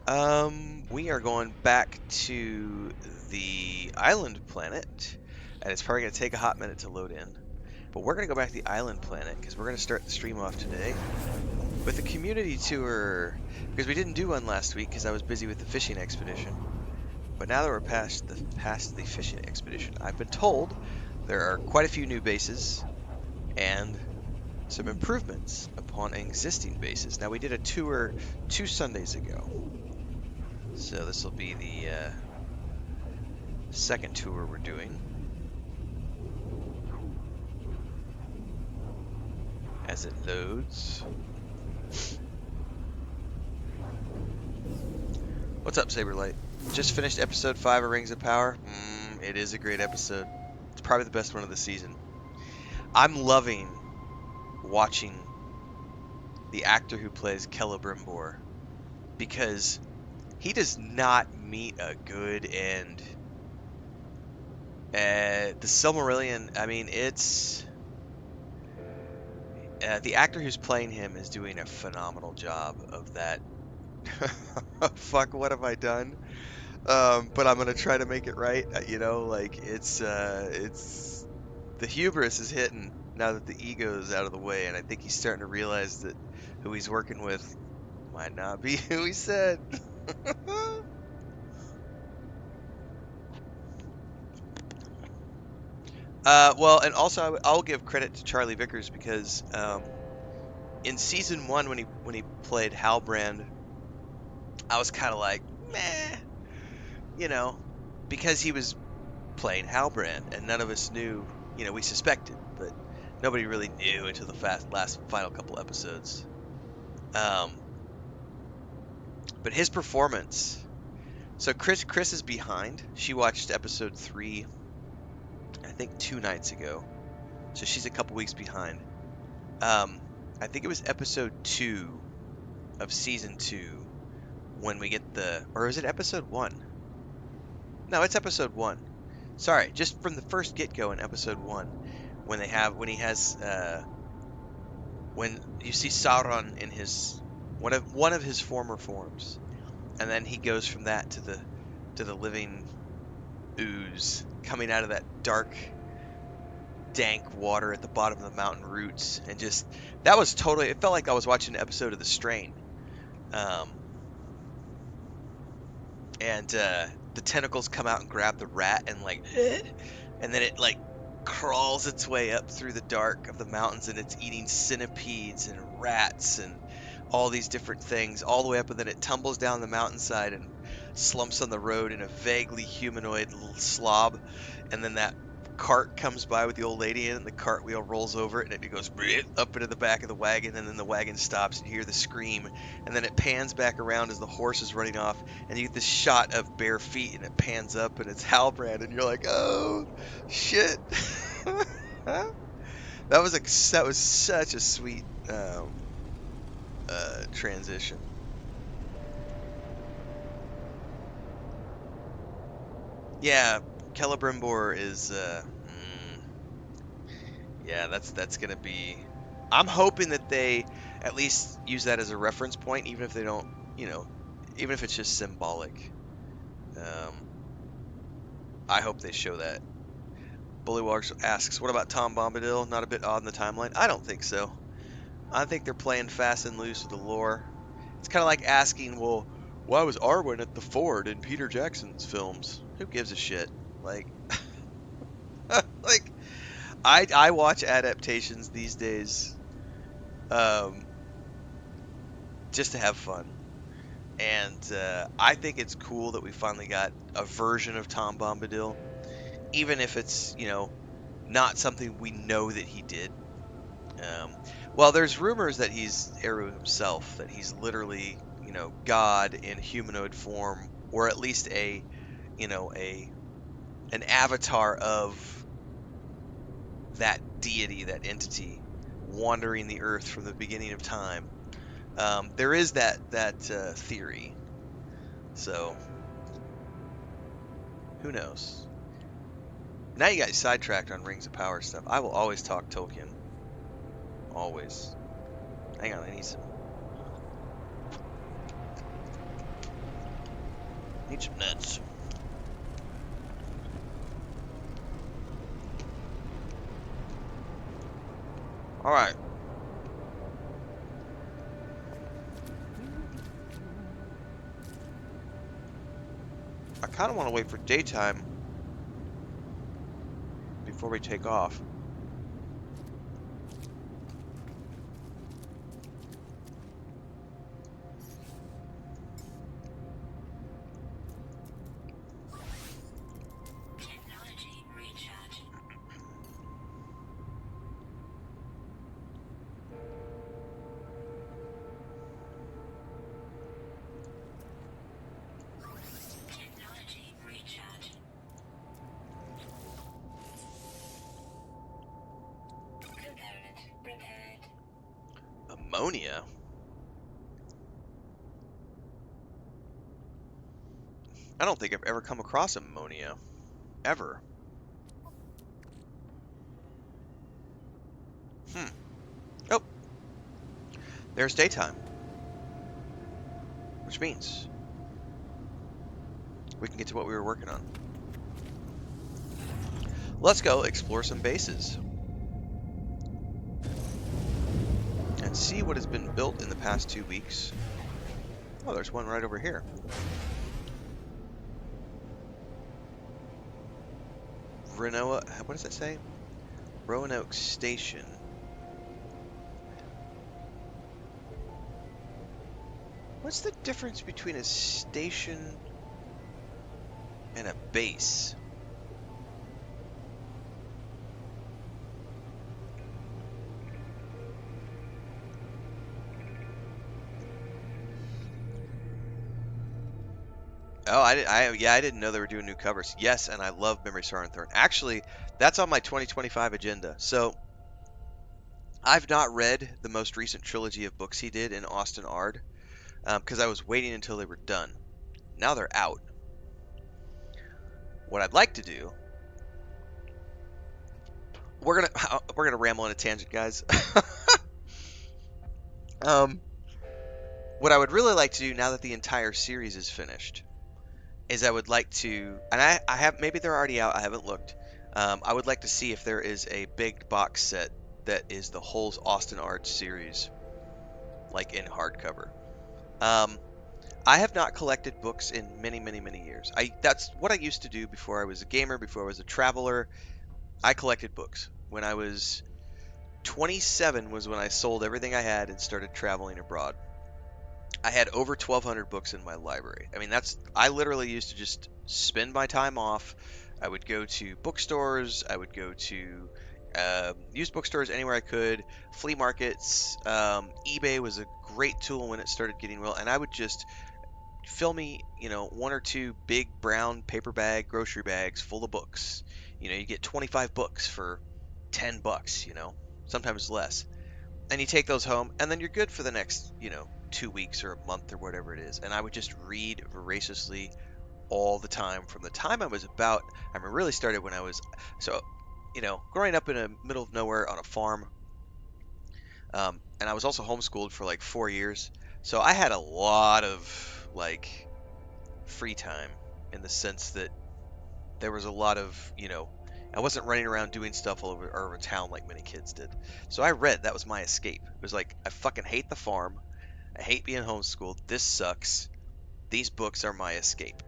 We are going back to the island planet, and it's probably going to take a hot minute to load in. But we're going to go back to the island planet because we're going to start the stream off today with a community tour because we didn't do one last week because I was busy with the fishing expedition. But now that we're past the fishing expedition, I've been told there are quite a few new bases and some improvements upon existing bases. Now we did a tour 2 Sundays ago. So this will be the second tour we're doing. As it loads. What's up, Saberlight? Just finished episode 5 of Rings of Power. It is a great episode. It's probably the best one of the season. I'm loving watching the actor who plays Celebrimbor because he does not meet a good end. The Silmarillion, I mean, it's... the actor who's playing him is doing a phenomenal job of that. Fuck, what have I done? But I'm gonna try to make it right. You know, like it's the hubris is hitting now that the ego is out of the way, and I think he's starting to realize that who he's working with might not be who he said. Well, and also I'll give credit to Charlie Vickers because in season 1 when he played Halbrand, I was kind of like, meh, you know, because he was playing Halbrand, and none of us knew. You know, we suspected, but nobody really knew until the last final couple episodes. But his performance. So Chris is behind. She watched episode 3, I think 2 nights ago. So she's a couple weeks behind. I think it was episode 2 of season 2 when we get the, or is it episode 1? No, it's episode 1. Sorry, just from the first get-go in episode 1, when you see Sauron in his one of his former forms, and then he goes from that to the living ooze coming out of that dark, dank water at the bottom of the mountain roots, and just that was totally. It felt like I was watching an episode of The Strain, and the tentacles come out and grab the rat and like, and then it like crawls its way up through the dark of the mountains, and it's eating centipedes and rats and all these different things all the way up, and then it tumbles down the mountainside and slumps on the road in a vaguely humanoid little slob, and then that cart comes by with the old lady in it, and the cart wheel rolls over it, and it goes up into the back of the wagon, and then the wagon stops, and you hear the scream, and then it pans back around as the horse is running off, and you get this shot of bare feet, and it pans up, and it's Halbrand, and you're like, oh shit. That was such a sweet transition. Yeah, Celebrimbor is yeah, that's gonna be. I'm hoping that they at least use that as a reference point, even if they don't, you know, even if it's just symbolic. I hope they show that. Bullywags asks, "What about Tom Bombadil? Not a bit odd in the timeline?" I don't think so. I think they're playing fast and loose with the lore. It's kind of like asking, "Well, why was Arwen at the ford in Peter Jackson's films?" Who gives a shit? Like, like I watch adaptations these days, just to have fun, and I think it's cool that we finally got a version of Tom Bombadil, even if it's not something we know that he did. Well, there's rumors that he's Eru himself, that he's literally God in humanoid form, or at least a an avatar of that deity, that entity, wandering the earth from the beginning of time. There is that theory. So who knows? Now you got sidetracked on Rings of Power stuff. I will always talk Tolkien. Always. Hang on, I need some. Need some nuts. Alright. I kind of want to wait for daytime before we take off. Ammonia? I don't think I've ever come across ammonia. Ever. Oh, there's daytime. Which means we can get to what we were working on. Let's go explore some bases. And see what has been built in the past 2 weeks. Oh, there's one right over here. Renoa, what does that say? Roanoke Station. What's the difference between a station and a base? Oh, I didn't know they were doing new covers. Yes, and I love Memory Star and Thorn. Actually, that's on my 2025 agenda. So, I've not read the most recent trilogy of books he did in Austin Ard, because I was waiting until they were done. Now they're out. What I'd like to do, we're gonna ramble on a tangent, guys. What I would really like to do now that the entire series is finished is I would like to, and I have, maybe they're already out, I haven't looked. I would like to see if there is a big box set that is the whole Austin Art series, like in hardcover. Um, I have not collected books in many, many, many years. That's what I used to do before I was a gamer, before I was a traveler. I collected books. When I was 27 was when I sold everything I had and started traveling abroad. I had over 1,200 books in my library. I mean, I literally used to just spend my time off. I would go to bookstores. I would go to used bookstores anywhere I could, flea markets. eBay was a great tool when it started getting real, and I would just fill me, one or two big brown paper bag grocery bags full of books. You get 25 books for $10, sometimes less, and you take those home, and then you're good for the next, 2 weeks or a month or whatever it is. And I would just read voraciously all the time from the time I was about. I mean, really started when I was so, growing up in the middle of nowhere on a farm, and I was also homeschooled for like 4 years. So I had a lot of like free time in the sense that there was a lot of, I wasn't running around doing stuff all over town like many kids did. So I read. That was my escape. It was like, I fucking hate the farm. I hate being homeschooled. This sucks. These books are my escape.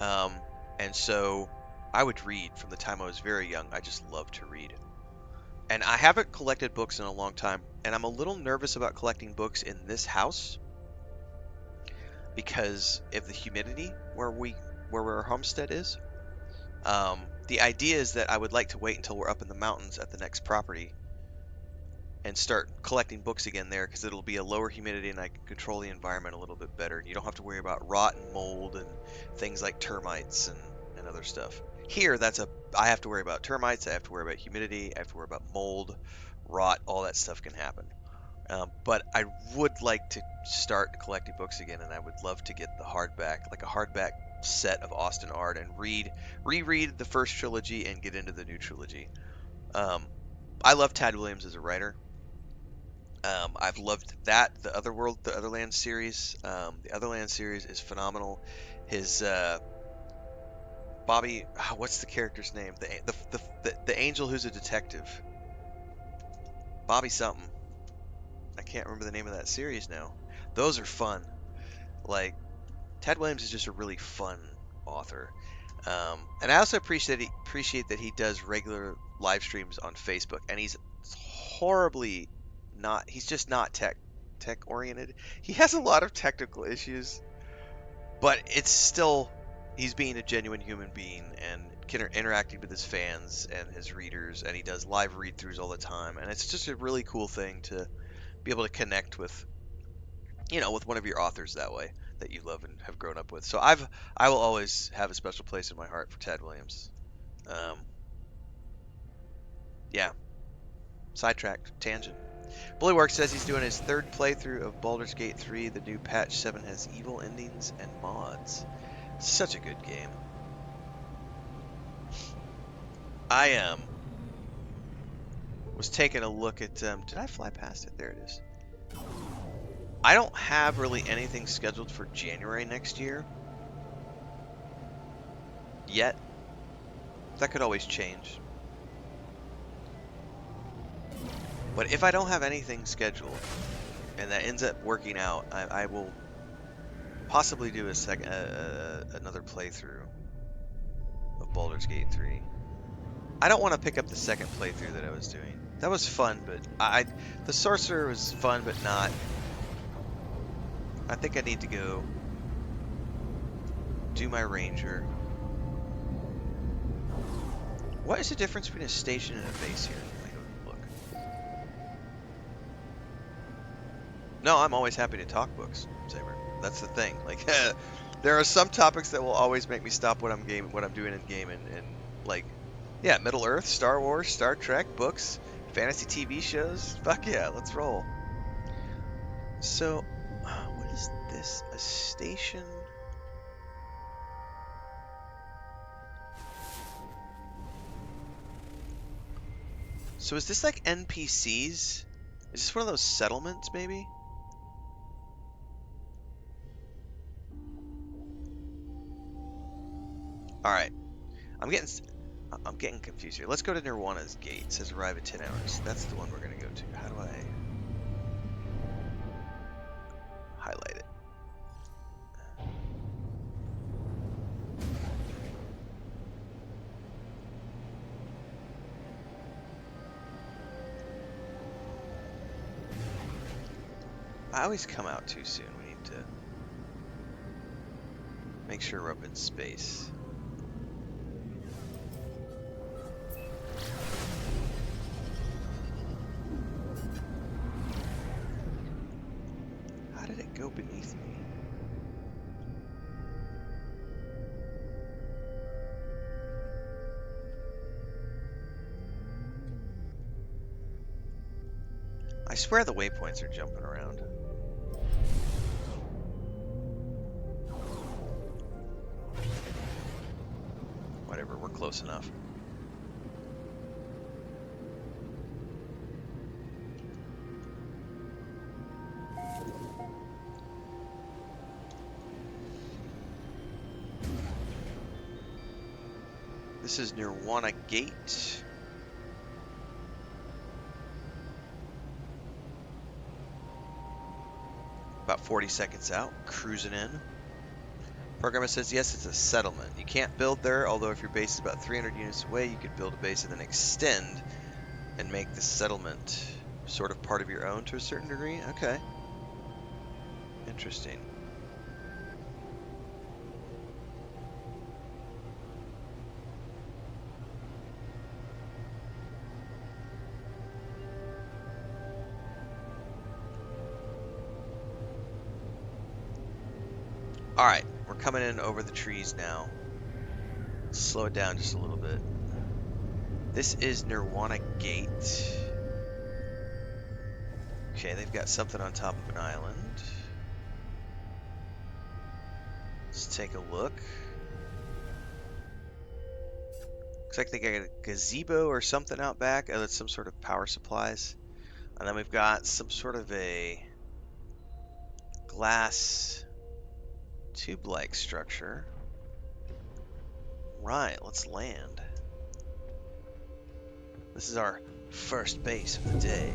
Um, and so I would read from the time I was very young. I just loved to read. And I haven't collected books in a long time. And I'm a little nervous about collecting books in this house because of the humidity where our homestead is. The idea is that I would like to wait until we're up in the mountains at the next property and start collecting books again there, because it'll be a lower humidity and I can control the environment a little bit better. And you don't have to worry about rot and mold and things like termites and other stuff. Here, I have to worry about termites, I have to worry about humidity, I have to worry about mold, rot, all that stuff can happen. But I would like to start collecting books again, and I would love to get the hardback, like a hardback set of Austin Art, and reread the first trilogy and get into the new trilogy. Um, I love Tad Williams as a writer. I've loved that. The Otherland series. The Otherland series is phenomenal. His Bobby, what's the character's name? The angel who's a detective. Bobby something. I can't remember the name of that series now. Those are fun. Like Ted Williams is just a really fun author. And I also appreciate that he does regular live streams on Facebook, and he's horribly not. He's just not tech oriented. He has a lot of technical issues, but it's still he's being a genuine human being and interacting with his fans and his readers, and he does live read throughs all the time, and it's just a really cool thing to be able to connect with with one of your authors that way that you love and have grown up with. So I will always have a special place in my heart for Ted Williams. Um, yeah, sidetracked tangent. Bullywork says he's doing his third playthrough of Baldur's Gate 3. The new patch 7 has evil endings and mods. Such a good game. I was taking a look at did I fly past it? There it is. I don't have really anything scheduled for January next year yet. That could always change. But if I don't have anything scheduled and that ends up working out, I will possibly do another playthrough of Baldur's Gate 3. I don't want to pick up the second playthrough that I was doing. That was fun, but the Sorcerer was fun, but not. I think I need to go do my Ranger. What is the difference between a station and a base here? Let me go look. No, I'm always happy to talk books, Saber. That's the thing. Like, there are some topics that will always make me stop what I'm doing in game, and like, yeah, Middle Earth, Star Wars, Star Trek, books, fantasy TV shows. Fuck yeah, let's roll. So, what is this? A station? So is this like NPCs? Is this one of those settlements, maybe? All right, I'm getting confused here. Let's go to Nirwana's Gate. It says arrive in 10 hours. That's the one we're gonna go to. How do I highlight it? I always come out too soon. We need to make sure we're up in space. How did it go beneath me? I swear the waypoints are jumping around. Whatever, we're close enough. This is Nirwana Gate. About 40 seconds out, cruising in. Programmer says, yes, it's a settlement. You can't build there, although if your base is about 300 units away, you could build a base and then extend and make the settlement sort of part of your own to a certain degree. Okay. Interesting. Alright, we're coming in over the trees now. Slow it down just a little bit. This is Nirwana Gate. Okay, they've got something on top of an island. Let's take a look. Looks like they got a gazebo or something out back. Oh, that's some sort of power supplies. And then we've got some sort of a glass tube-like structure. Right, let's land. This is our first base of the day.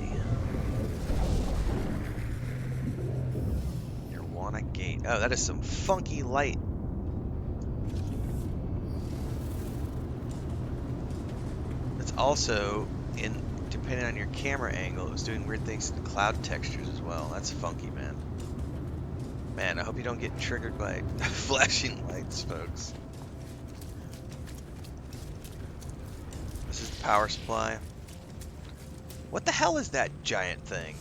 Nirwana Gate. Oh, that is some funky light. It's also, depending on your camera angle, it was doing weird things to the cloud textures as well. That's funky, man. Man, I hope you don't get triggered by flashing lights, folks. This is the power supply. What the hell is that giant thing?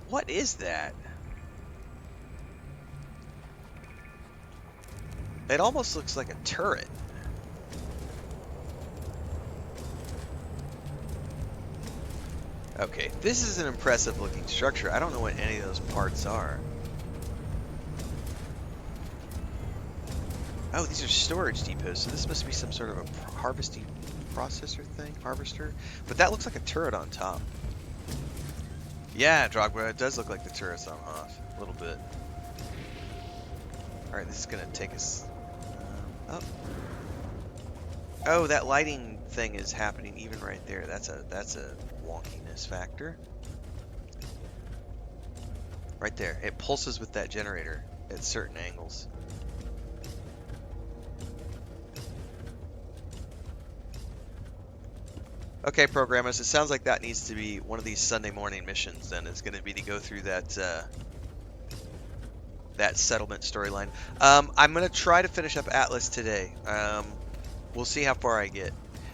What is that? It almost looks like a turret. Okay, this is an impressive looking structure. I don't know what any of those parts are. Oh, these are storage depots, so this must be some sort of a harvesting processor thing, harvester. But that looks like a turret on top. Yeah, Drogba, it does look like the turret's on off, a little bit. Alright, this is gonna take us up. Oh, that lighting thing is happening even right there. That's a wonkiness factor. Right there. It pulses with that generator at certain angles. Okay, programmers, it sounds like that needs to be one of these Sunday morning missions then. It's going to be to go through that that settlement storyline. I'm going to try to finish up Atlas today. We'll see how far I get.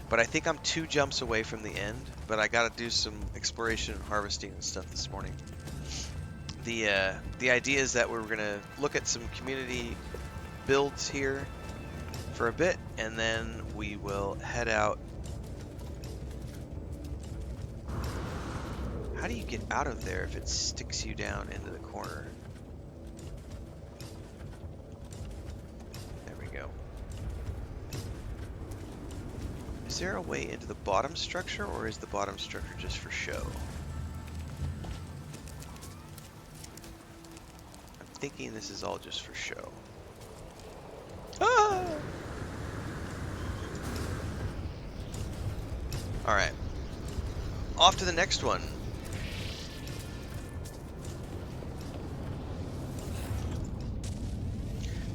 But I think I'm 2 jumps away from the end, but I got to do some exploration and harvesting and stuff this morning. The idea is that we're going to look at some community builds here for a bit, and then we will head out. How do you get out of there if it sticks you down into the corner? There we go. Is there a way into the bottom structure, or is the bottom structure just for show? I'm thinking this is all just for show. Ah! Alright. Off to the next one.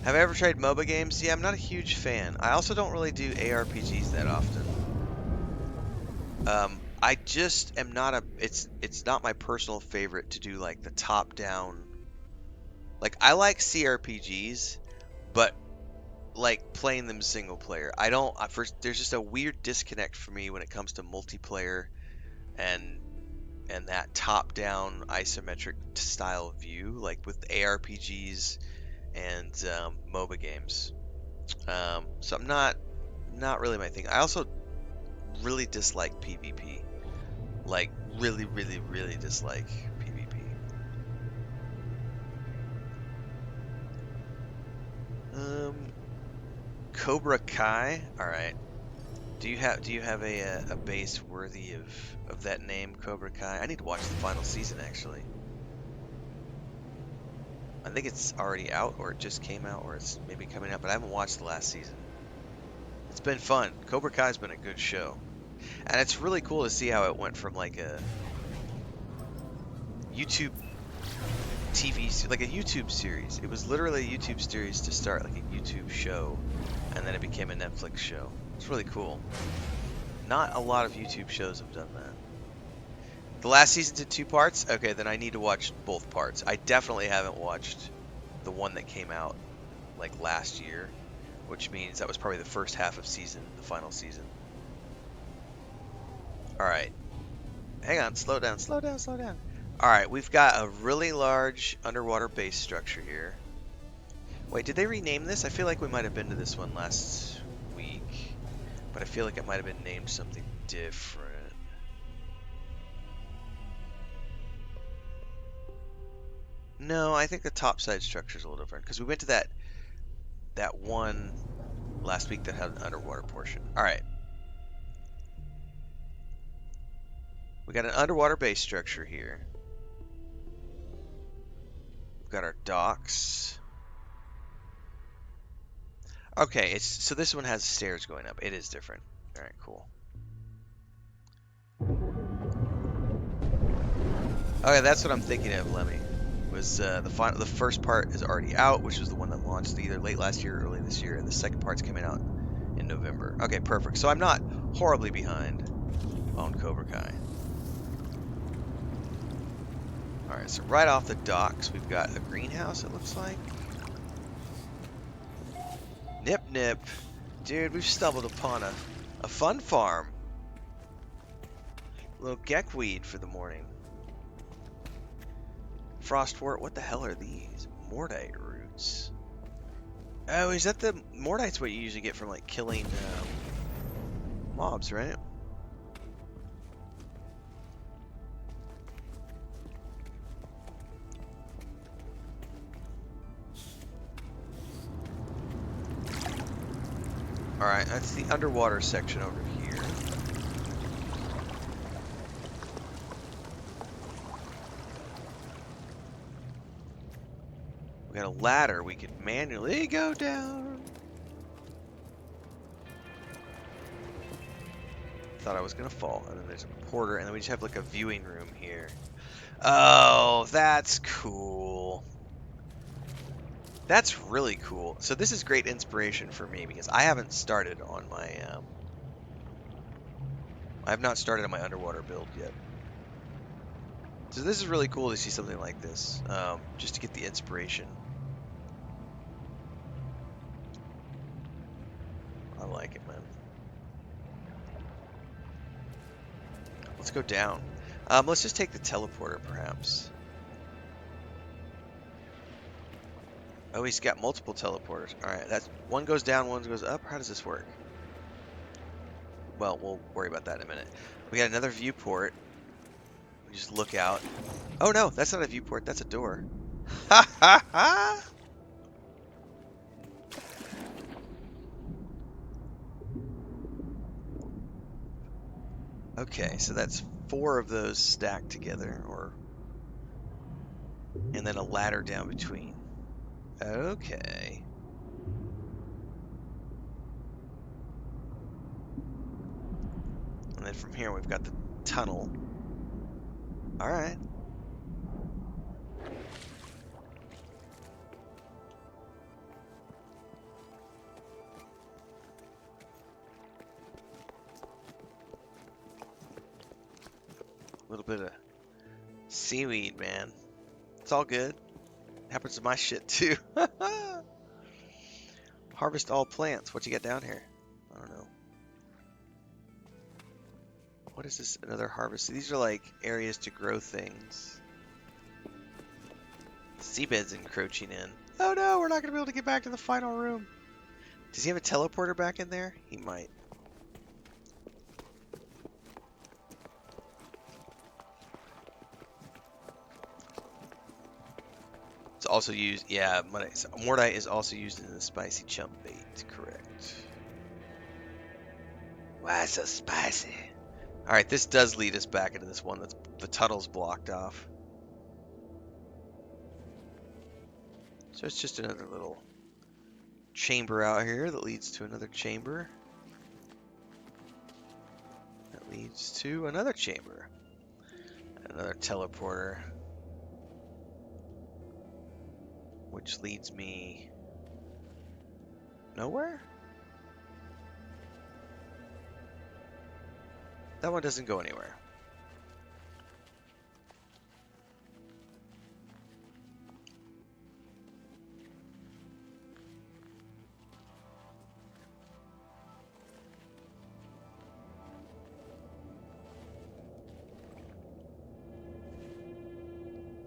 Have I ever tried MOBA games? Yeah, I'm not a huge fan. I also don't really do ARPGs that often. I just am not a... It's not my personal favorite to do, like, the top-down... Like, I like CRPGs, but, like, playing them single-player. I don't... There's just a weird disconnect for me when it comes to multiplayer and that top-down isometric style view, like with ARPGs and MOBA games. So I'm not really my thing. I also really dislike PvP. Like really dislike PvP. Cobra Kai. All right. Do you have a base worthy of that name, Cobra Kai? I need to watch the final season actually. I think it's already out, or it just came out, or it's maybe coming out, but I haven't watched the last season. It's been fun. Cobra Kai's been a good show. And it's really cool to see how it went from like a YouTube TV, like a YouTube series. It was literally a YouTube series to start, like a YouTube show, and then it became a Netflix show. It's really cool. Not a lot of YouTube shows have done that. The last season's in 2 parts? Okay, then I need to watch both parts. I definitely haven't watched the one that came out like last year, which means that was probably the first half of the final season. Alright. Hang on, slow down. Alright, we've got a really large underwater base structure here. Wait, did they rename this? I feel like we might have been to this one last week, but I feel like it might have been named something different. No, I think the top side structure is a little different, because we went to that one last week that had an underwater portion. Alright. We got an underwater base structure here. We've got our docks. Okay, so this one has stairs going up. It is different. All right, cool. Okay, that's what I'm thinking of, Lemmy. Was the first part is already out, which was the one that launched either late last year or early this year, and the second part's coming out in November. Okay, perfect. So I'm not horribly behind on Cobra Kai. All right, so right off the docks, we've got a greenhouse. It looks like. Nip nip, dude, we've stumbled upon a fun farm. A little geckweed for the morning. Frostwort, what the hell are these? Mordite roots. Oh, is that the Mordite's what you usually get from like killing mobs, right? Alright, that's the underwater section over here. We got a ladder we can manually go down. Thought I was gonna fall. And then there's a porter, and then we just have like a viewing room here. Oh, that's cool. That's really cool. So this is great inspiration for me because I haven't started on my I have not started on my underwater build yet. So this is really cool to see something like this, just to get the inspiration. I like it, man. Let's go down. Let's just take the teleporter, perhaps. Oh, he's got multiple teleporters. All right, that's one goes down, one goes up. How does this work? Well, we'll worry about that in a minute. We got another viewport. We just look out. Oh no, that's not a viewport. That's a door. Ha ha ha! Okay, so that's 4 of those stacked together, and then a ladder down between. Okay. And then from here we've got the tunnel. All right. A little bit of seaweed, man. It's all good. Happens to my shit too. Harvest all plants. What you got down here? I don't know. What is this? Another harvest. These are like areas to grow things. Seabed's encroaching in. Oh no, we're not going to be able to get back to the final room. Does he have a teleporter back in there? He might. It's also used, yeah, Mordite is also used in the spicy chump bait, correct. Why so spicy? Alright, this does lead us back into this one that's the tunnel's blocked off. So it's just another little chamber out here that leads to another chamber. That leads to another chamber. Another teleporter. Which leads me nowhere? That one doesn't go anywhere.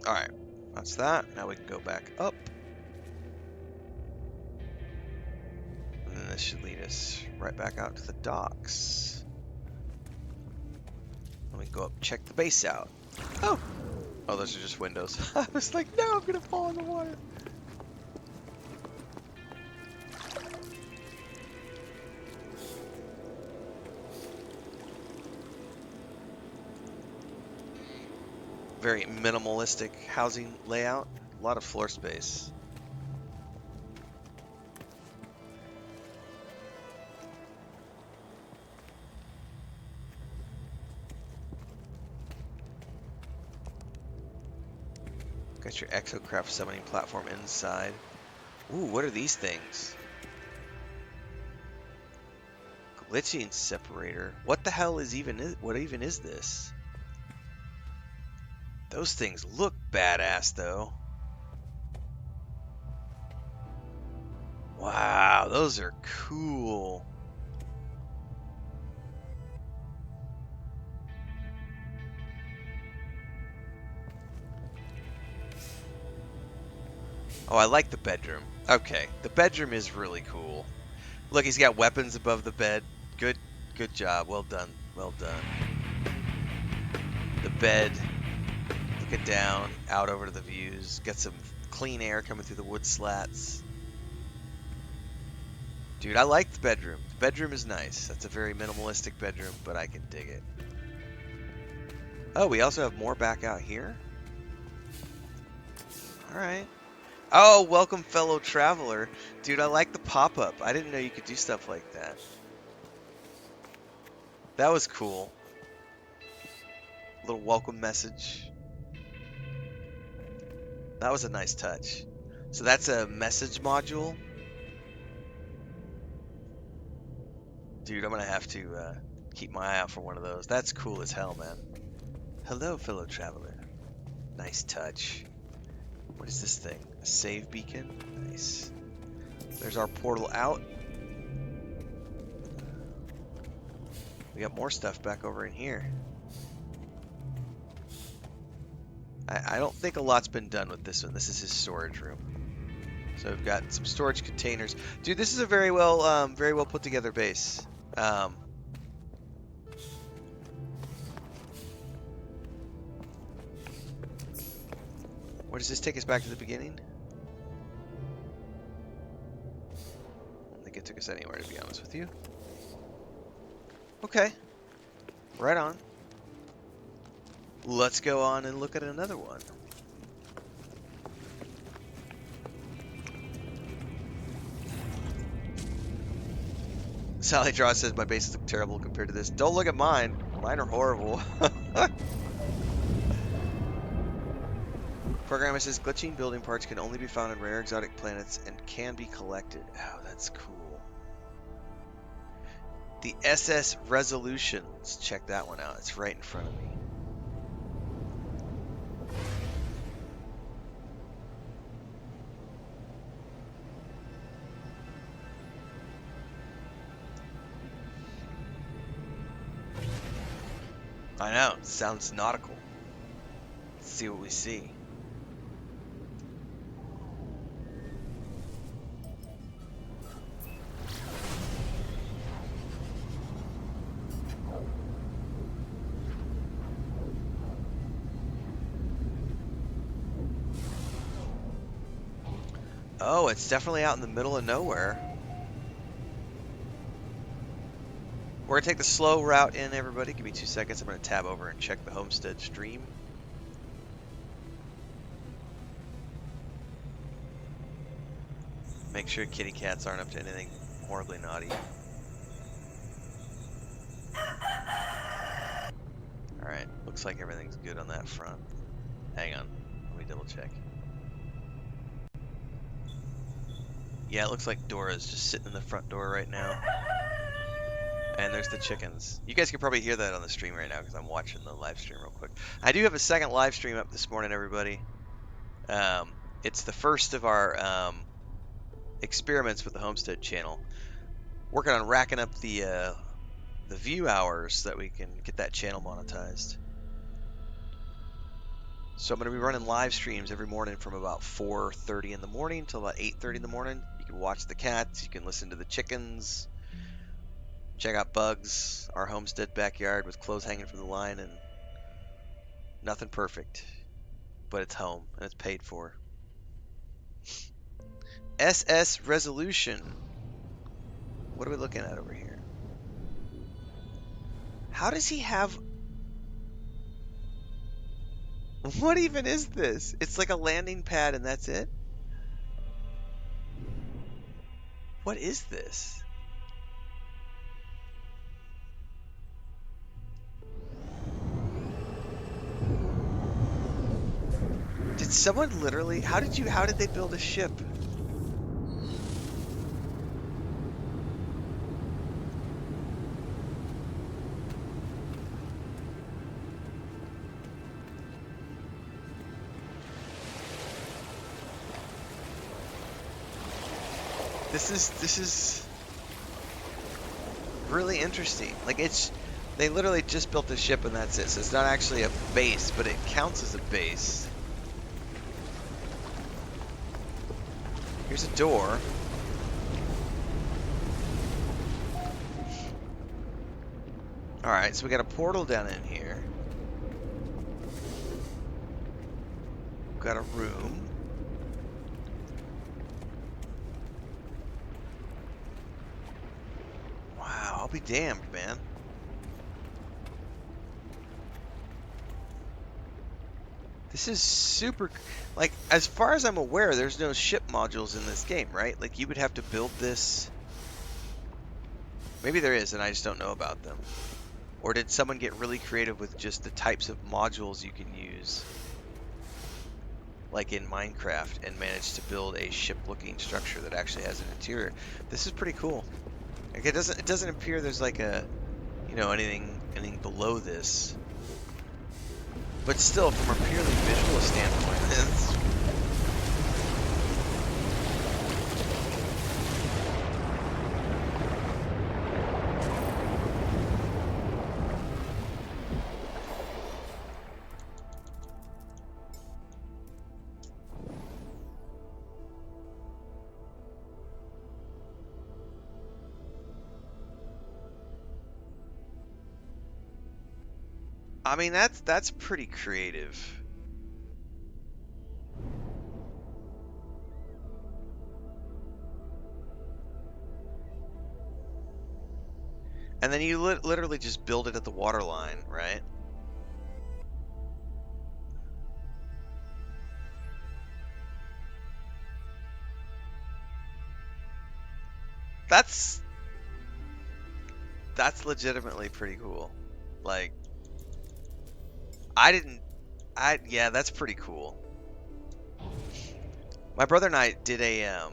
Alright, that's that. Now we can go back up. And then this should lead us right back out to the docks. Let me go up, check the base out. Oh! Oh, those are just windows. I was like, no, I'm gonna fall in the water. Very minimalistic housing layout. A lot of floor space. Got your exocraft summoning platform inside. Ooh, what are these things? Glitching separator. What the hell is what even is this? Those things look badass though. Wow, those are cool. Oh, I like the bedroom. Okay, the bedroom is really cool. Look, he's got weapons above the bed. Good job. Well done. Well done. The bed, looking down, out over to the views. Got some clean air coming through the wood slats. Dude, I like the bedroom. The bedroom is nice. That's a very minimalistic bedroom, but I can dig it. Oh, we also have more back out here? Alright. Oh, welcome fellow traveler. Dude, I like the pop-up. I didn't know you could do stuff like that. That was cool. Little welcome message. That was a nice touch. So that's a message module. Dude, I'm gonna have to keep my eye out for one of those. That's cool as hell, man. Hello, fellow traveler. Nice touch. What is this thing? A save beacon? Nice. There's our portal out. We got more stuff back over in here. I don't think a lot's been done with this one. This is his storage room. So we've got some storage containers. Dude, this is a very well put together base. Where does this take us back to the beginning? I don't think it took us anywhere, to be honest with you. Okay. Right on. Let's go on and look at another one. Sally Draw says my bases look terrible compared to this. Don't look at mine. Mine are horrible. Programmer says glitching building parts can only be found on rare exotic planets and can be collected. Oh, that's cool. The SS Resolution. Let's check that one out. It's right in front of me. I know. It sounds nautical. Let's see what we see. Oh, it's definitely out in the middle of nowhere. We're going to take the slow route in, everybody. Give me 2 seconds. I'm going to tab over and check the homestead stream. Make sure kitty cats aren't up to anything horribly naughty. Alright, looks like everything's good on that front. Hang on, let me double check. Yeah, it looks like Dora's just sitting in the front door right now. And there's the chickens. You guys can probably hear that on the stream right now because I'm watching the live stream real quick. I do have a second live stream up this morning, everybody. It's the first of our experiments with the Homestead channel. Working on racking up the view hours so that we can get that channel monetized. So I'm going to be running live streams every morning from about 4:30 in the morning till about 8:30 in the morning. You can watch the cats, you can listen to the chickens, check out Bugs, our homestead backyard with clothes hanging from the line, and nothing perfect, but it's home and it's paid for. SS Resolution. What are we looking at over here? How does he have... What even is this? It's like a landing pad and that's it? What is this? Did someone literally, how did they build a ship? This is really interesting. Like they literally just built a ship and that's it. So it's not actually a base, but it counts as a base. Here's a door. Alright, so we got a portal down in here. We've got a room. Wow, I'll be damned, man. This is super... Like, as far as I'm aware, there's no ship modules in this game, right? Like, you would have to build this... Maybe there is, and I just don't know about them. Or did someone get really creative with just the types of modules you can use, like in Minecraft, and manage to build a ship-looking structure that actually has an interior? This is pretty cool. Like, it doesn't appear there's like a, you know, anything below this. But still, from a purely visual standpoint, it's... I mean, that's pretty creative. And then you literally just build it at the water line, right? That's legitimately pretty cool. Like, yeah, that's pretty cool. My brother and I did a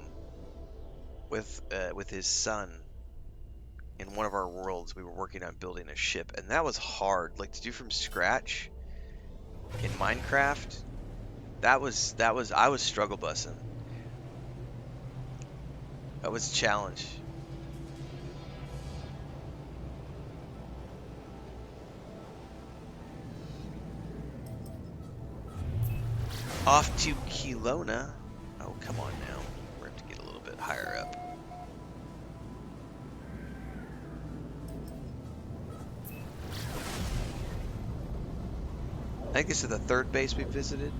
with his son in one of our worlds. We were working on building a ship, and that was hard. Like, to do from scratch in Minecraft, that was I was struggle bussing. That was a challenge. Off to Kelowna. Oh, come on now. We're going to get a little bit higher up. I think this is the third base we visited.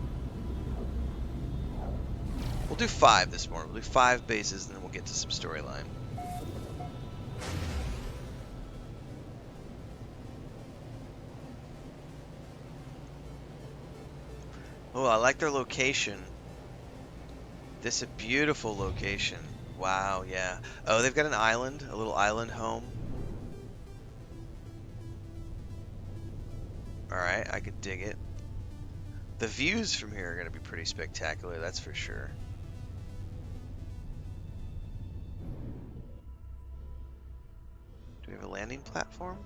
We'll do 5 this morning. We'll do 5 bases, and then we'll get to some storyline. Oh, I like their location. This is a beautiful location. Wow, yeah. Oh, they've got an island, a little island home. Alright, I could dig it. The views from here are going to be pretty spectacular, that's for sure. Do we have a landing platform?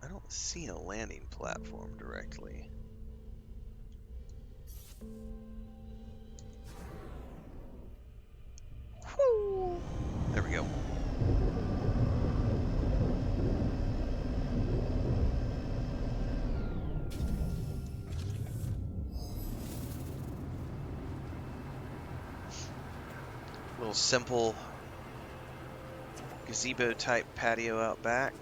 I don't see a landing platform directly. Whoo! There we go. Little simple gazebo type patio out back.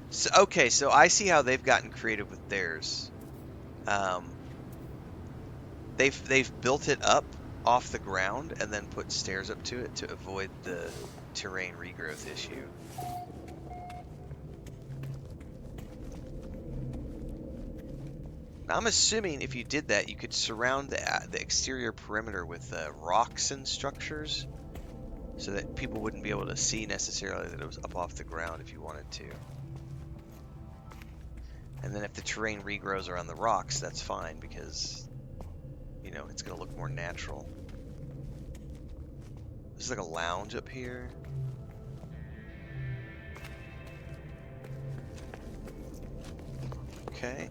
So, okay, so I see how they've gotten creative with theirs. They've built it up off the ground and then put stairs up to it to avoid the terrain regrowth issue. Now, I'm assuming if you did that, you could surround the exterior perimeter with rocks and structures so that people wouldn't be able to see necessarily that it was up off the ground if you wanted to. And then if the terrain regrows around the rocks, that's fine because, you know, it's going to look more natural. There's like a lounge up here. Okay.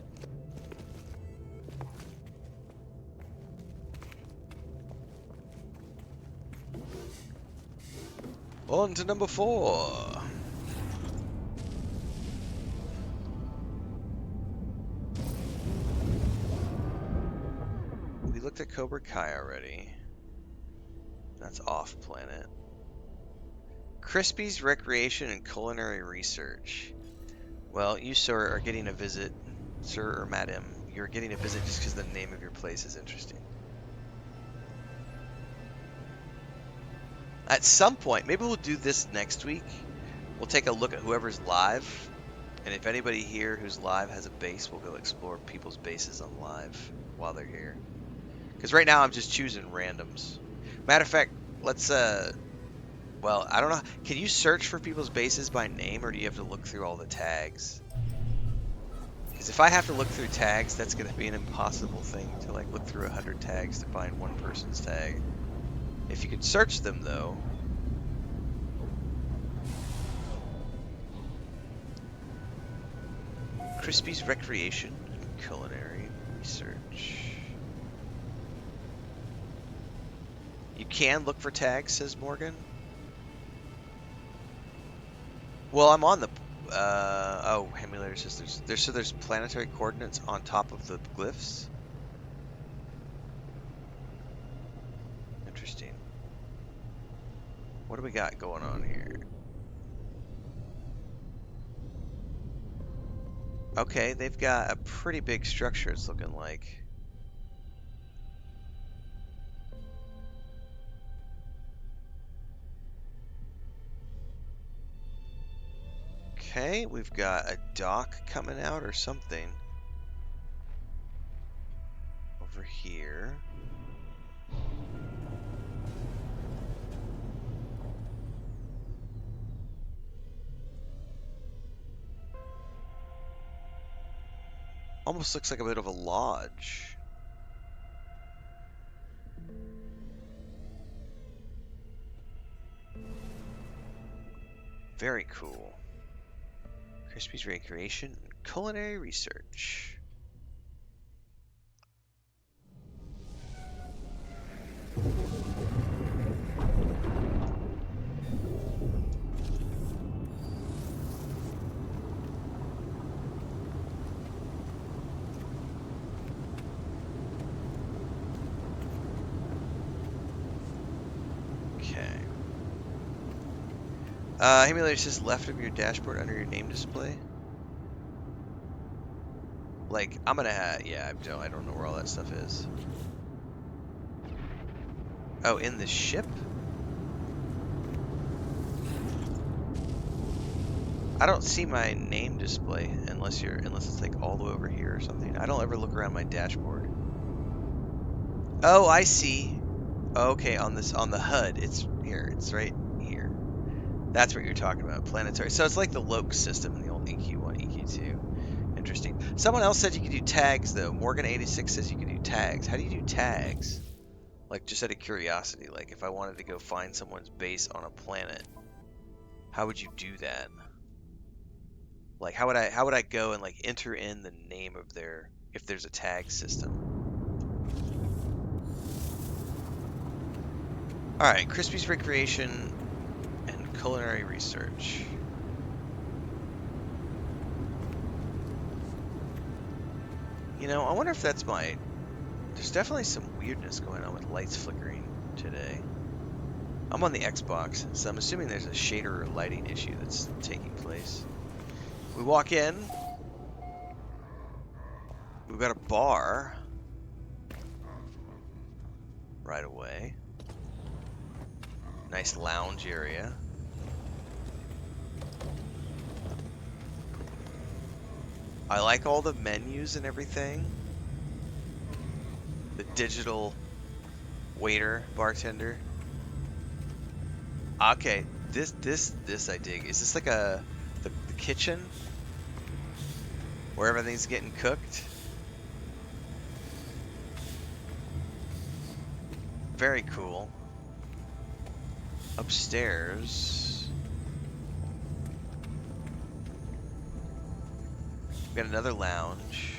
On to number 4. We looked at Cobra Kai already. That's off planet. Crispy's Recreation and Culinary Research. Well, you, sir, are getting a visit. Sir or madam, you're getting a visit just because the name of your place is interesting. At some point, maybe we'll do this next week. We'll take a look at whoever's live. And if anybody here who's live has a base, we'll go explore people's bases on live while they're here. Because right now I'm just choosing randoms. Matter of fact, let's, well, I don't know. Can you search for people's bases by name, or do you have to look through all the tags? Because if I have to look through tags, that's going to be an impossible thing to, like, look through 100 tags to find one person's tag. If you could search them, though... Crispy's Recreation and Culinary Research. You can look for tags, says Morgan. Well, I'm on the... oh, Hemulator says there's planetary coordinates on top of the glyphs. Interesting. What do we got going on here? Okay, they've got a pretty big structure, it's looking like. Okay, we've got a dock coming out or something. Over here. Almost looks like a bit of a lodge. Very cool. Crispy's Recreation and Culinary Research. Hemulator says left of your dashboard under your name display. Like, I'm gonna have, yeah, I don't know where all that stuff is. Oh, in the ship? I don't see my name display unless it's like all the way over here or something. I don't ever look around my dashboard. Oh, I see. Okay, on the HUD, it's here. It's right here. That's what you're talking about, planetary. So it's like the Loke system in the old EQ1, EQ2. Interesting. Someone else said you could do tags, though. Morgan86 says you could do tags. How do you do tags? Like, just out of curiosity, like if I wanted to go find someone's base on a planet, how would you do that? Like, how would I go and like enter in the name of their, if there's a tag system? All right, Crispy's Recreation and Culinary Research. You know, I wonder if that's my... There's definitely some weirdness going on with lights flickering today. I'm on the Xbox, so I'm assuming there's a shader or lighting issue that's taking place. We walk in. We've got a bar. right away. Nice lounge area. I like all the menus and everything. The digital waiter, bartender. Okay, this I dig. Is this like the kitchen where everything's getting cooked? Very cool. Upstairs, we got another lounge.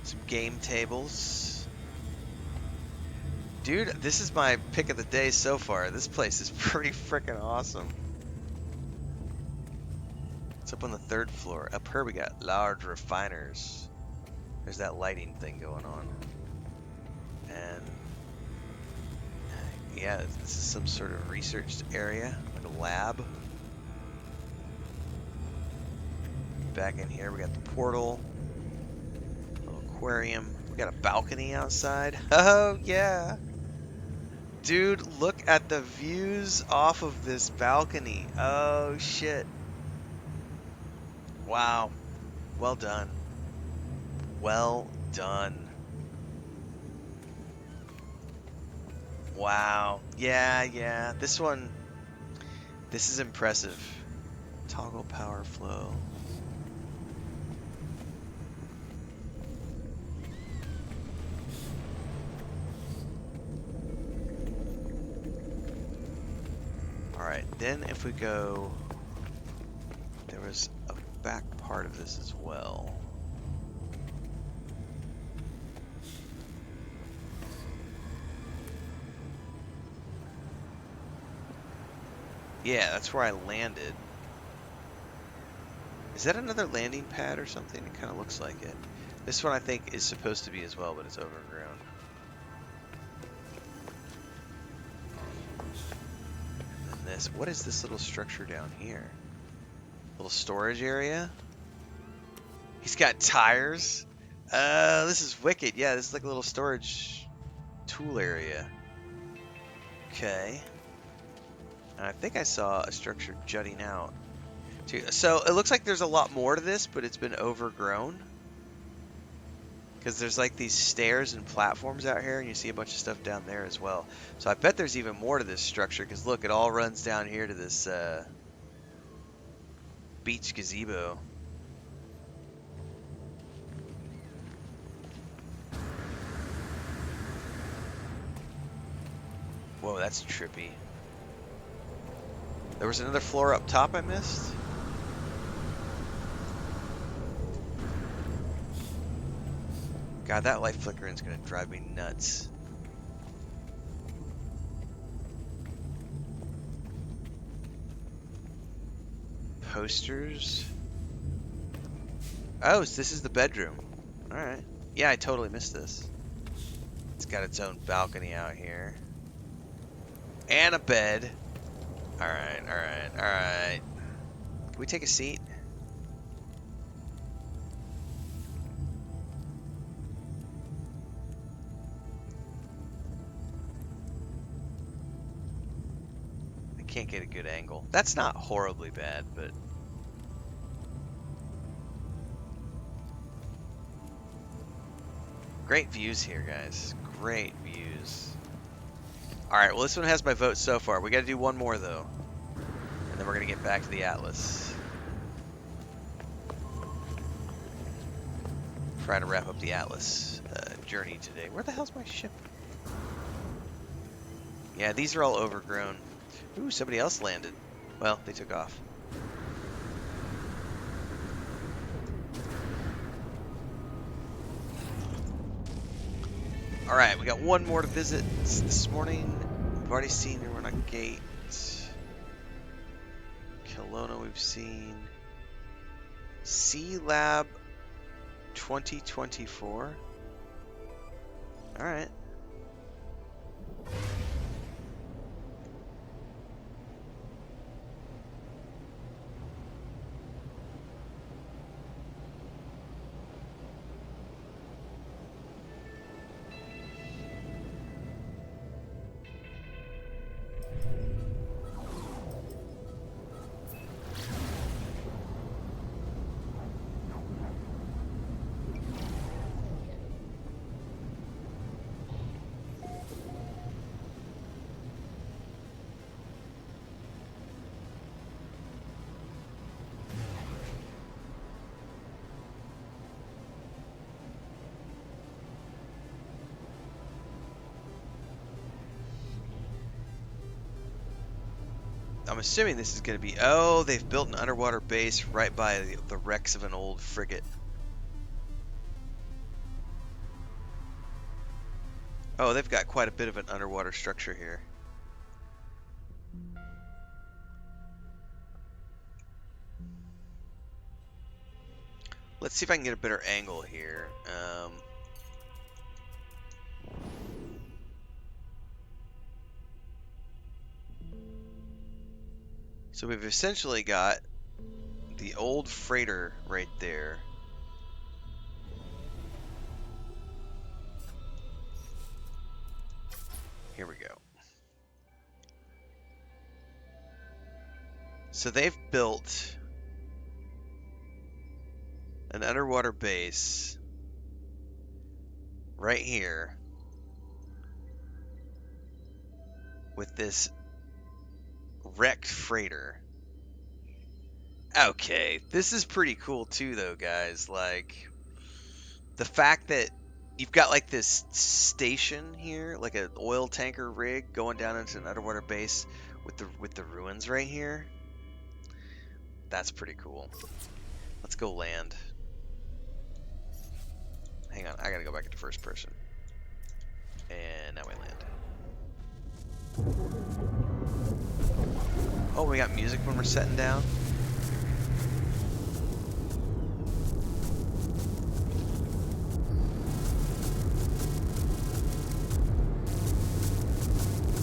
Some game tables. Dude, this is my pick of the day so far. This place is pretty freaking awesome. It's up on the 3rd floor. Up here we got large refiners. There's that lighting thing going on. And yeah, this is some sort of research area, like a lab. Back in here we got the portal. Little aquarium. We got a balcony outside. Oh yeah. Dude, look at the views off of this balcony. Oh shit. Wow. Well done. Well done. Wow. Yeah. This is impressive. Toggle power flow. Alright, then if we go, there was a back part of this as well. Yeah, that's where I landed. Is that another landing pad or something? It kind of looks like it. This one I think is supposed to be as well, but it's overgrown. And then this, what is this little structure down here? Little storage area? He's got tires? This is wicked. Yeah, this is like a little storage tool area. Okay. And I think I saw a structure jutting out. So it looks like there's a lot more to this, but it's been overgrown. Because there's like these stairs and platforms out here, and you see a bunch of stuff down there as well. So I bet there's even more to this structure, because look, it all runs down here to this beach gazebo. Whoa, that's trippy. There was another floor up top I missed? God, that light flickering is going to drive me nuts. Posters. Oh, so this is the bedroom. Alright. Yeah, I totally missed this. It's got its own balcony out here. And a bed. Alright. Can we take a seat? I can't get a good angle. That's not horribly bad, but... Great views here, guys. Great views. Alright, well this one has my vote so far. We gotta do one more, though. And then we're gonna get back to the Atlas. Try to wrap up the Atlas journey today. Where the hell's my ship? Yeah, these are all overgrown. Ooh, somebody else landed. Well, they took off. Alright, we got one more to visit this morning. We've already seen Nirwana Gate. Kelowna we've seen. Sea Lab 2024. Alright. I'm assuming this is going to be... Oh, they've built an underwater base right by the wrecks of an old frigate. Oh, they've got quite a bit of an underwater structure here. Let's see if I can get a better angle here. So we've essentially got the old freighter right there. Here we go. So they've built an underwater base right here with this wrecked freighter. Okay, this is pretty cool too though, guys. Like, the fact that you've got like this station here, like an oil tanker rig going down into an underwater base with the ruins right here. That's pretty cool. Let's go land. Hang on, I gotta go back into first person. And now we land. Oh, we got music when we're setting down.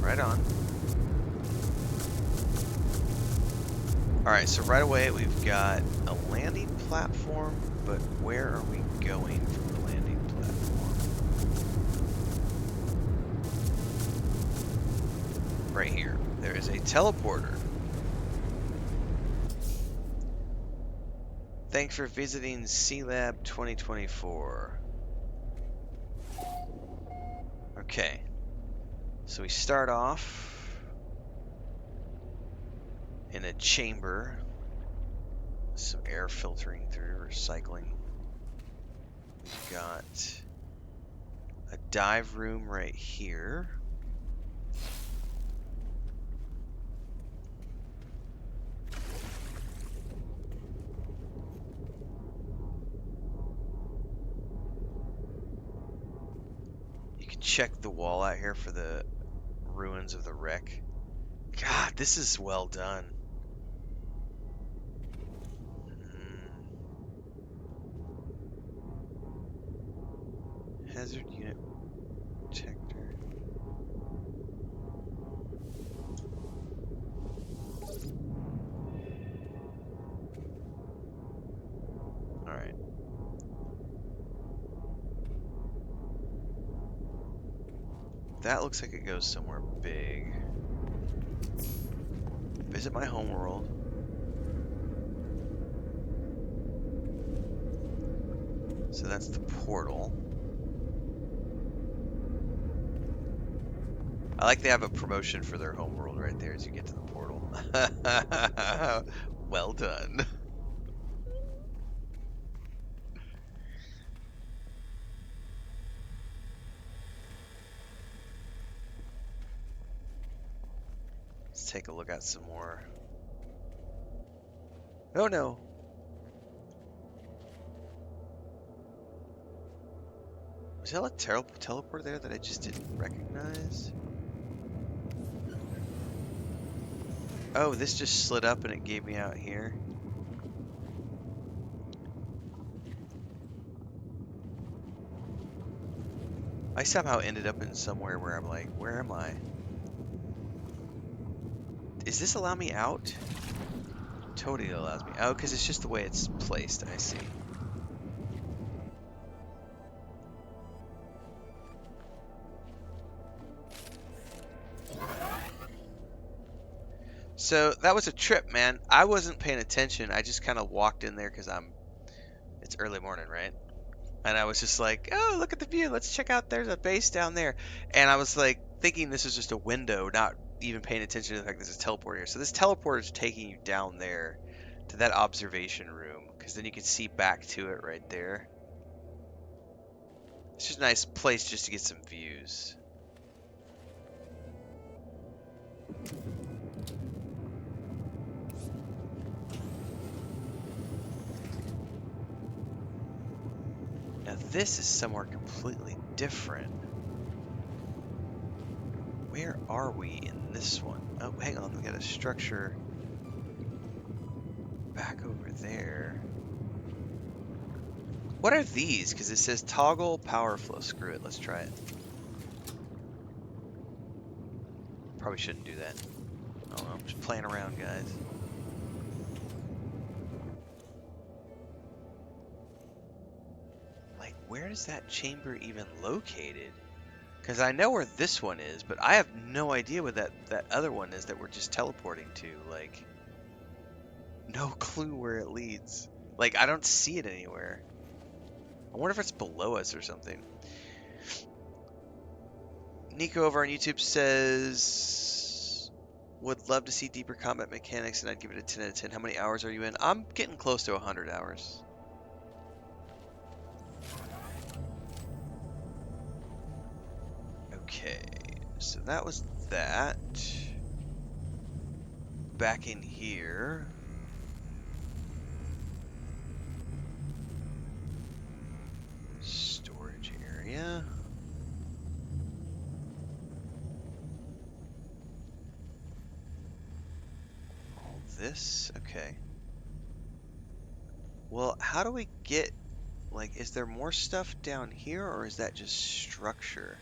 Right on. Alright, so right away we've got a landing platform, but where are we going from the landing platform? Right here. There is a teleporter. Thanks for visiting C-Lab 2024. Okay. So we start off in a chamber, some air filtering through, recycling. We've got a dive room right here. You can check the wall out here for the ruins of the wreck. God, this is well done. Hazard unit detector. Alright. That looks like it goes somewhere big. Visit my homeworld. So that's the portal. I like they have a promotion for their homeworld right there as you get to the portal. Well done. Let's take a look at some more. Oh no. Was that a teleport there that I just didn't recognize? Oh, this just slid up and it gave me out here. I somehow ended up in somewhere where I'm like, where am I? Is this allow me out? Totally allows me. Oh, because it's just the way it's placed. I see. So that was a trip, man. I wasn't paying attention. I just kind of walked in there because it's early morning, right? And I was just like, oh, look at the view. Let's check out. There's a base down there. And I was like thinking this is just a window, not even paying attention to the fact there's a teleporter here. So this teleporter is taking you down there to that observation room because then you can see back to it right there. It's just a nice place just to get some views. Now this is somewhere completely different. Where are we in this one? Oh, hang on, we got a structure back over there. What are these? Because it says toggle power flow. Screw it, let's try it. Probably shouldn't do that. I don't know, I'm just playing around, guys. Like, where is that chamber even located? Because I know where this one is, but I have no idea what that other one is that we're just teleporting to. Like, no clue where it leads. Like, I don't see it anywhere. I wonder if it's below us or something. Nico over on YouTube says, would love to see deeper combat mechanics, and I'd give it a 10 out of 10. How many hours are you in? I'm getting close to 100 hours. Okay, so that was that. Back in here. Storage area. All this, okay. Well, how do we get, like, is there more stuff down here, or is that just structure?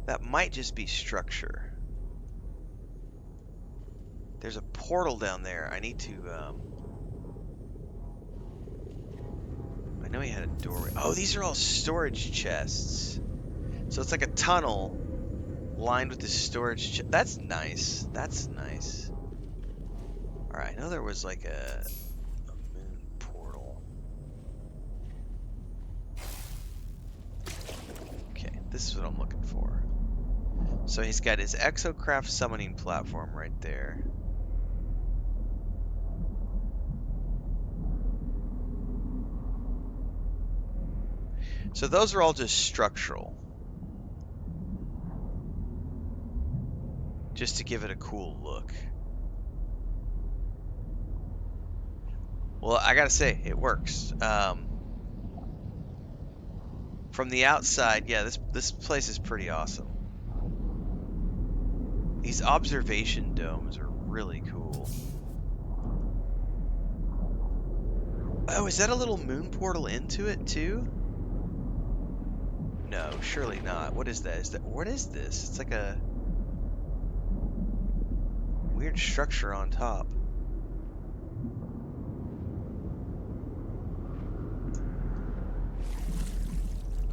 That might just be structure. There's a portal down there. I need to, I know he had a doorway. Oh, these are all storage chests. So it's like a tunnel lined with this storage chest. That's nice. That's nice. Alright, I know there was like a moon portal. Okay, this is what I'm looking for. So he's got his exocraft summoning platform right there. So those are all just structural. Just to give it a cool look. Well, I gotta say, it works. From the outside, yeah, this place is pretty awesome. These observation domes are really cool. Oh, is that a little moon portal into it too? No, surely not. What is that? What is this? It's like a weird structure on top.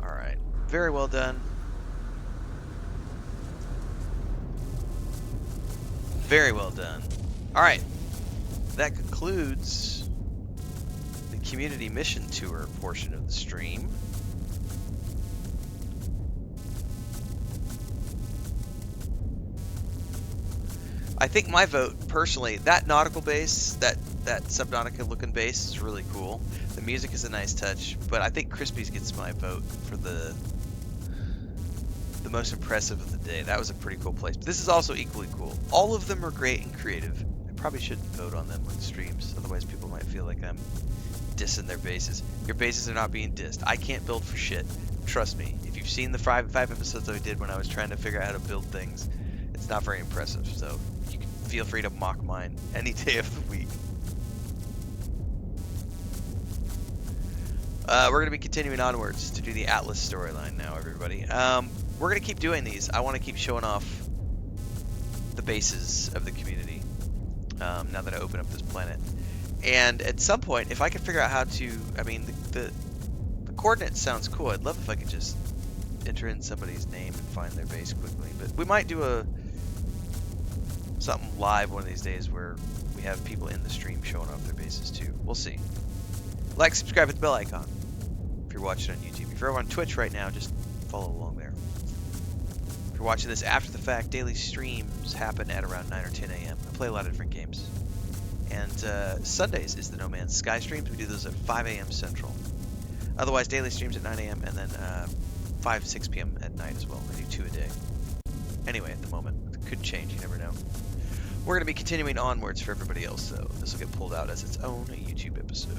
Alright. Very well done. Very well done. Alright. That concludes the community mission tour portion of the stream. I think my vote, personally, that nautical base, that Subnautica looking base is really cool. The music is a nice touch, but I think Crispy's gets my vote for the most impressive of the day. That was a pretty cool place. But this is also equally cool. All of them are great and creative. I probably shouldn't vote on them on streams, otherwise people might feel like I'm dissing their bases. Your bases are not being dissed. I can't build for shit. Trust me. If you've seen the five episodes I did when I was trying to figure out how to build things, it's not very impressive. So you can feel free to mock mine any day of the week. We're going to be continuing onwards to do the Atlas storyline now, everybody. We're going to keep doing these. I want to keep showing off the bases of the community now that I open up this planet. And at some point, if I can figure out how to, I mean, the coordinates sounds cool. I'd love if I could just enter in somebody's name and find their base quickly. But we might do something live one of these days where we have people in the stream showing off their bases too. We'll see. Like, subscribe, hit the bell icon if you're watching on YouTube. If you're on Twitch right now, just follow along there. If you're watching this after the fact, daily streams happen at around 9 or 10 a.m. I play a lot of different games. And Sundays is the No Man's Sky streams. We do those at 5 a.m. Central. Otherwise, daily streams at 9 a.m. and then 5, 6 p.m. at night as well. I do 2 a day. Anyway, at the moment. It could change, you never know. We're going to be continuing onwards for everybody else, though. This will get pulled out as its own YouTube episode.